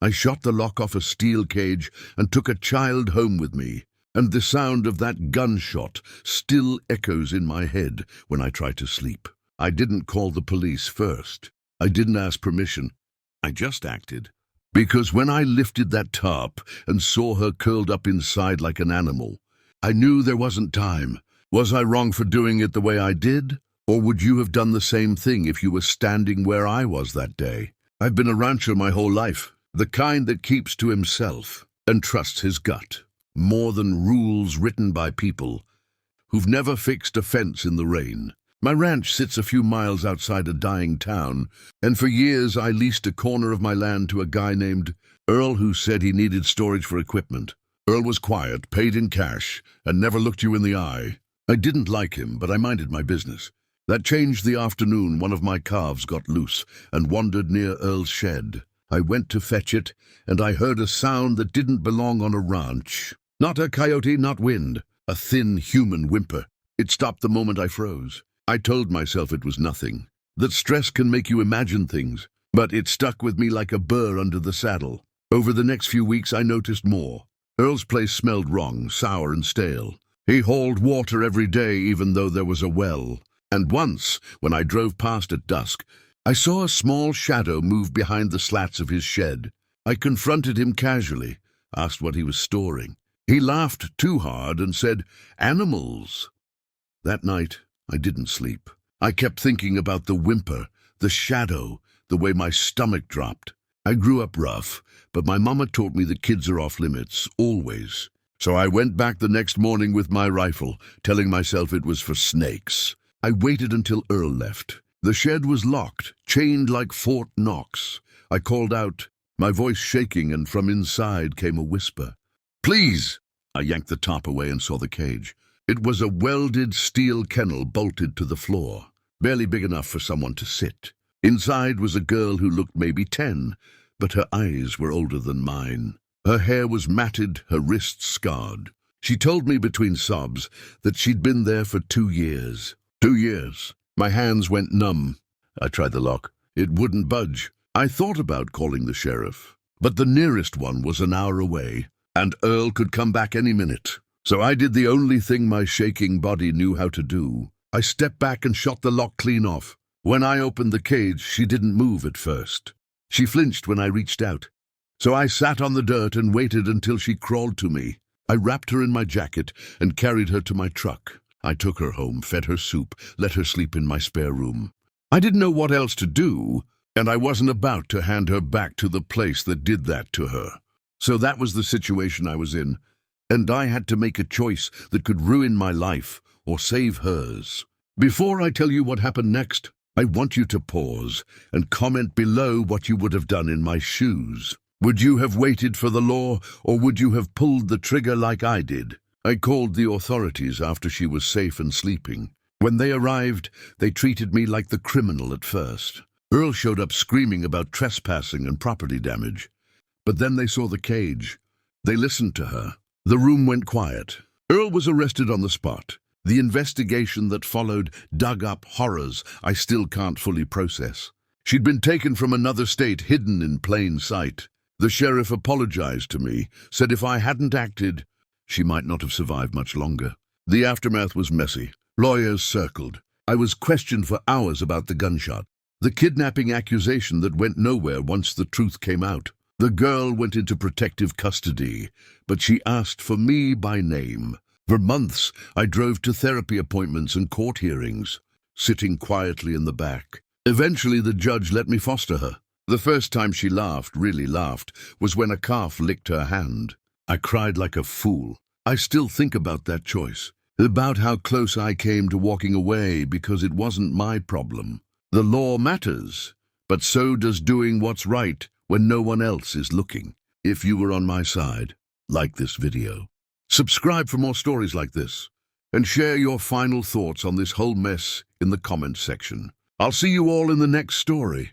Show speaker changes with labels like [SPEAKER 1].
[SPEAKER 1] I shot the lock off a steel cage and took a child home with me, and the sound of that gunshot still echoes in my head when I try to sleep. I didn't call the police first. I didn't ask permission. I just acted. Because when I lifted that tarp and saw her curled up inside like an animal, I knew there wasn't time. Was I wrong for doing it the way I did? Or would you have done the same thing if you were standing where I was that day? I've been a rancher my whole life, the kind that keeps to himself and trusts his gut, more than rules written by people who've never fixed a fence in the rain. My ranch sits a few miles outside a dying town, and for years I leased a corner of my land to a guy named Earl who said he needed storage for equipment. Earl was quiet, paid in cash, and never looked you in the eye. I didn't like him, but I minded my business. That changed the afternoon one of my calves got loose and wandered near Earl's shed. I went to fetch it, and I heard a sound that didn't belong on a ranch. Not a coyote, not wind. A thin human whimper. It stopped the moment I froze. I told myself it was nothing, that stress can make you imagine things, but it stuck with me like a burr under the saddle. Over the next few weeks I noticed more. Earl's place smelled wrong, sour and stale. He hauled water every day even though there was a well. And once, when I drove past at dusk, I saw a small shadow move behind the slats of his shed. I confronted him casually, asked what he was storing. He laughed too hard and said, "Animals." That night, I didn't sleep. I kept thinking about the whimper, the shadow, the way my stomach dropped. I grew up rough, but my mama taught me that kids are off limits, always. So I went back the next morning with my rifle, telling myself it was for snakes. I waited until Earl left. The shed was locked, chained like Fort Knox. I called out, my voice shaking, and from inside came a whisper. "Please!" I yanked the top away and saw the cage. It was a welded steel kennel bolted to the floor, barely big enough for someone to sit. Inside was a girl who looked maybe 10, but her eyes were older than mine. Her hair was matted, her wrists scarred. She told me between sobs that she'd been there for 2 years. 2 years. My hands went numb. I tried the lock. It wouldn't budge. I thought about calling the sheriff, but the nearest one was an hour away, and Earl could come back any minute. So I did the only thing my shaking body knew how to do. I stepped back and shot the lock clean off. When I opened the cage, she didn't move at first. She flinched when I reached out. So I sat on the dirt and waited until she crawled to me. I wrapped her in my jacket and carried her to my truck. I took her home, fed her soup, let her sleep in my spare room. I didn't know what else to do, and I wasn't about to hand her back to the place that did that to her. So that was the situation I was in, and I had to make a choice that could ruin my life or save hers. Before I tell you what happened next, I want you to pause and comment below what you would have done in my shoes. Would you have waited for the law, or would you have pulled the trigger like I did? I called the authorities after she was safe and sleeping. When they arrived, they treated me like the criminal at first. Earl showed up screaming about trespassing and property damage. But then they saw the cage. They listened to her. The room went quiet. Earl was arrested on the spot. The investigation that followed dug up horrors I still can't fully process. She'd been taken from another state, hidden in plain sight. The sheriff apologized to me, said if I hadn't acted, she might not have survived much longer. The aftermath was messy. Lawyers circled. I was questioned for hours about the gunshot, the kidnapping accusation that went nowhere once the truth came out. The girl went into protective custody, but she asked for me by name. For months, I drove to therapy appointments and court hearings, sitting quietly in the back. Eventually, the judge let me foster her. The first time she laughed, really laughed, was when a calf licked her hand. I cried like a fool. I still think about that choice, about how close I came to walking away because it wasn't my problem. The law matters, but so does doing what's right when no one else is looking. If you were on my side, like this video. Subscribe for more stories like this, and share your final thoughts on this whole mess in the comments section. I'll see you all in the next story.